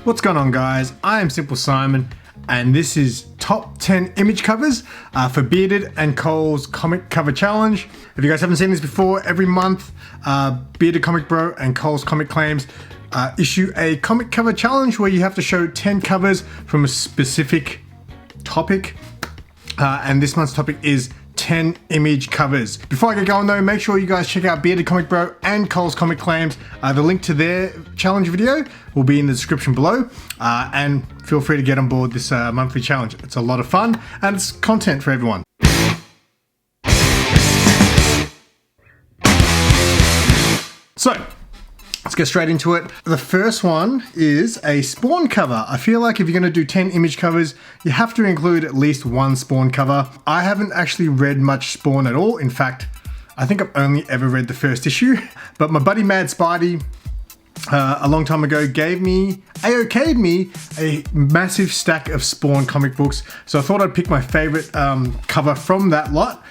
What's going on, guys? I am Simple Simon, and this is top 10 image covers for Bearded and Cole's comic cover challenge. If you guys haven't seen this before, every month Bearded Comic Bro and Cole's Comic Claims issue a comic cover challenge where you have to show 10 covers from a specific topic, and this month's topic is 10 image covers. Before I get going though, make sure you guys check out Bearded Comic Bro and Cole's Comic Claims. The link to their challenge video will be in the description below, and feel free to get on board this monthly challenge. It's a lot of fun and it's content for everyone. So let's get straight into it. The first one is a Spawn cover. I feel like if you're gonna do 10 image covers, you have to include at least one Spawn cover. I haven't actually read much Spawn at all. In fact, I think I've only ever read the first issue, but my buddy Mad Spidey a long time ago okayed me a massive stack of Spawn comic books. So I thought I'd pick my favorite cover from that lot,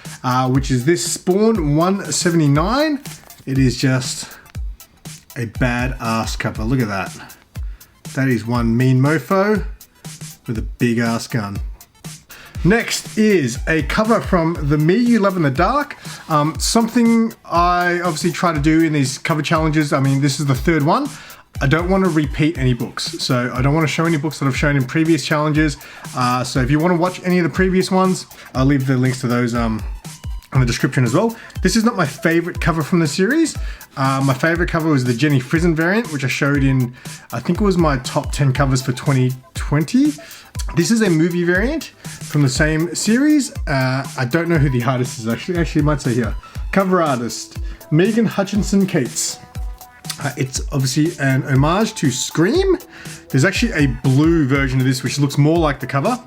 which is this Spawn 179. It is just a badass cover. Look at that. That is one mean mofo with a big ass gun. Next is a cover from The Me You Love in the Dark. Something I obviously try to do in these cover challenges. I mean, this is the third one. I don't want to repeat any books. So I don't want to show any books that I've shown in previous challenges. So if you want to watch any of the previous ones, I'll leave the links to those in the description as well. This is not my favorite cover from the series. My favorite cover was the Jenny Frison variant, which I showed in, I think it was my top 10 covers for 2020. This is a movie variant from the same series. I don't know who the artist is actually. Actually, it might say here. Cover artist, Megan Hutchinson Cates. It's obviously an homage to Scream. There's actually a blue version of this, which looks more like the cover.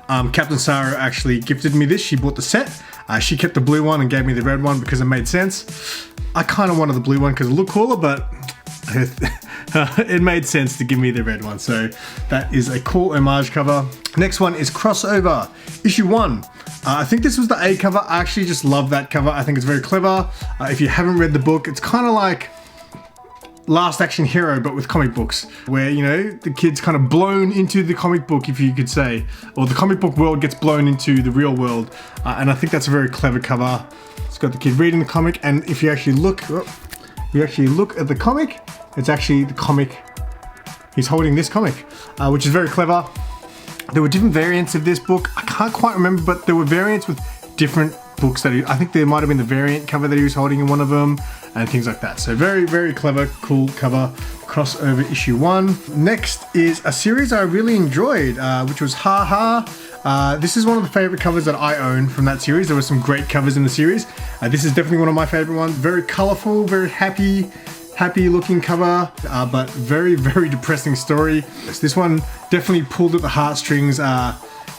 Captain Sarah actually gifted me this. She bought the set. She kept the blue one and gave me the red one because it made sense. I kind of wanted the blue one because it looked cooler, but it made sense to give me the red one. So that is a cool homage cover. Next one is Crossover, issue 1. I think this was the A cover. I actually just love that cover. I think it's very clever. If you haven't read the book, it's kind of like Last Action Hero, but with comic books, where, you know, the kid's kind of blown into the comic book, if you could say, or the comic book world gets blown into the real world. And I think that's a very clever cover. It's got the kid reading the comic, and if you actually look, at the comic, it's actually the comic. He's holding this comic, which is very clever. There were different variants of this book. I can't quite remember, but there were variants with different books that I think there might have been the variant cover that he was holding in one of them and things like that. So very, very clever, cool cover. Crossover issue 1. Next is a series I really enjoyed, which was Ha Ha. This is one of the favorite covers that I own from that series. There were some great covers in the series. This is definitely one of my favorite ones. Very colorful, very happy looking cover, but very, very depressing story. This one definitely pulled at the heartstrings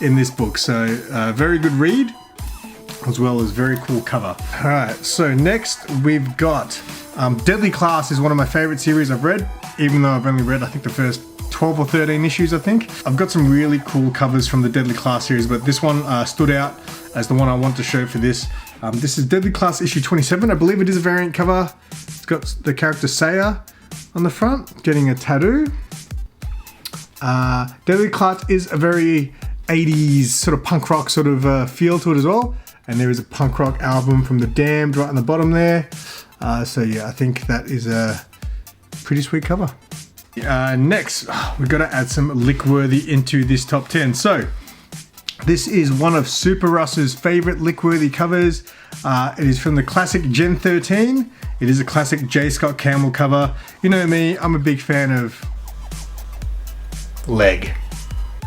in this book. So very good read, as well as very cool cover. All right, so next we've got Deadly Class. Is one of my favorite series I've read, even though I've only read, I think, the first 12 or 13 issues, I think. I've got some really cool covers from the Deadly Class series, but this one stood out as the one I want to show for this. This is Deadly Class issue 27. I believe it is a variant cover. It's got the character Saya on the front, getting a tattoo. Deadly Class is a very 80s sort of punk rock sort of feel to it as well. And there is a punk rock album from The Damned right on the bottom there. So yeah, I think that is a pretty sweet cover. Next, we've got to add some Lickworthy into this top 10. So this is one of Super Russ's favorite Lickworthy covers. It is from the classic Gen 13. It is a classic J. Scott Campbell cover. You know me, I'm a big fan of Leg.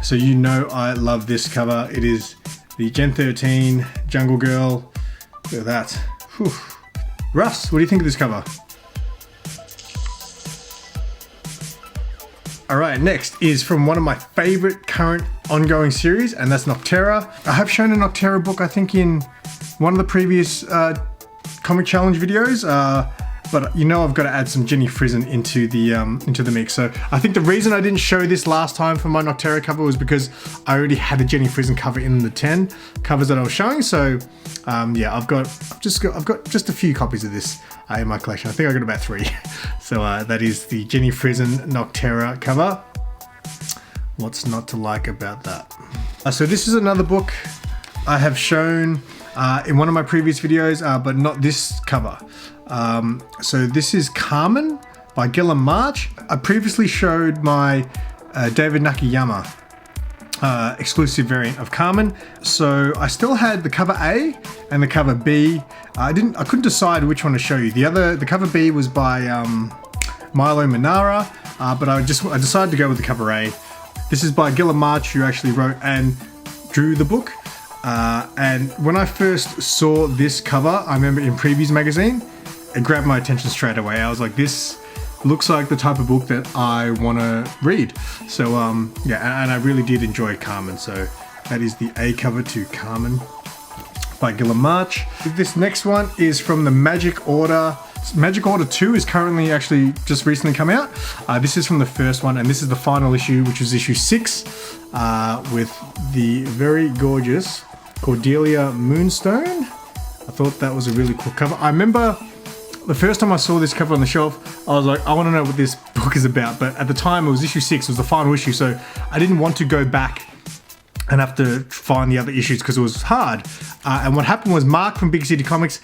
So you know I love this cover. It is the Gen 13 Jungle Girl. Look at that. Whew. Russ, what do you think of this cover? All right, next is from one of my favorite current ongoing series, and that's Nocterra. I have shown a Nocterra book, I think, in one of the previous comic challenge videos. but you know I've got to add some Jenny Frizen into the mix. So I think the reason I didn't show this last time for my Nocterra cover was because I already had a Jenny Frizen cover in the 10 covers that I was showing. So yeah, I've got just a few copies of this in my collection. I think I got about 3. So that is the Jenny Frizen Nocterra cover. What's not to like about that? So this is another book I have shown in one of my previous videos, but not this cover. So this is Carmen by Gilliam March. I previously showed my David Nakayama exclusive variant of Carmen. So I still had the cover A and the cover B. I couldn't decide which one to show you. The cover B was by Milo Manara, but I decided to go with the cover A. This is by Gilliam March, who actually wrote and drew the book. And when I first saw this cover, I remember in Previews magazine, it grabbed my attention straight away. I was like, this looks like the type of book that I want to read. So yeah, and I really did enjoy Carmen. So that is the A cover to Carmen by Gilliam March. This next one is from the Magic Order. Magic Order 2 is currently actually just recently come out. This is from the first one, and this is the final issue, which was issue 6, with the very gorgeous Cordelia Moonstone. I thought that was a really cool cover. I remember the first time I saw this cover on the shelf, I was like, I want to know what this book is about. But at the time, it was issue 6, it was the final issue, so I didn't want to go back and have to find the other issues because it was hard. And what happened was Mark from Big City Comics,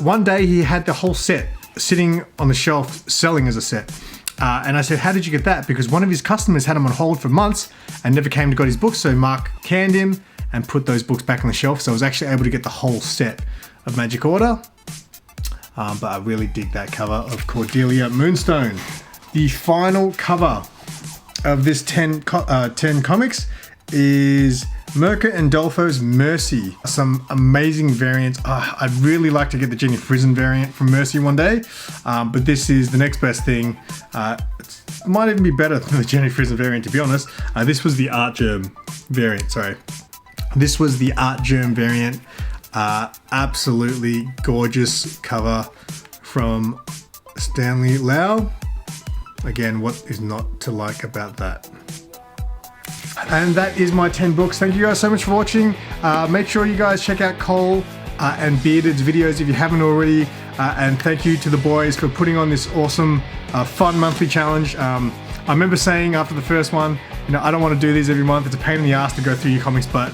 one day he had the whole set sitting on the shelf selling as a set. And I said, how did you get that? Because one of his customers had him on hold for months and never came to get his books. So Mark canned him and put those books back on the shelf. So I was actually able to get the whole set of Magic Order. But I really dig that cover of Cordelia Moonstone. The final cover of this 10 comics is Mirka Andolfo's Mercy. Some amazing variants. I'd really like to get the Jenny Frizen variant from Mercy one day, but this is the next best thing. It might even be better than the Jenny Frizen variant, to be honest. This was the Art Germ variant, sorry. This was the Art Germ variant. Absolutely gorgeous cover from Stanley Lau. Again, what is not to like about that? And that is my 10 books. Thank you guys so much for watching. Make sure you guys check out Cole and Bearded's videos if you haven't already. And thank you to the boys for putting on this awesome, fun monthly challenge. I remember saying after the first one, you know, I don't want to do these every month. It's a pain in the ass to go through your comics, but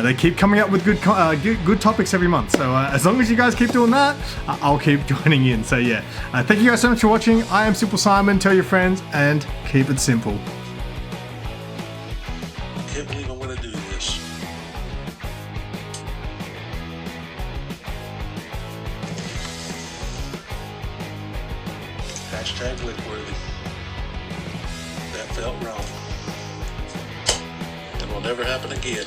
they keep coming up with good topics every month. So as long as you guys keep doing that, I'll keep joining in. So yeah, thank you guys so much for watching. I am Simple Simon. Tell your friends and keep it simple. I can't believe I'm going to do this. Hashtag Lickworthy. That felt wrong. It will never happen again.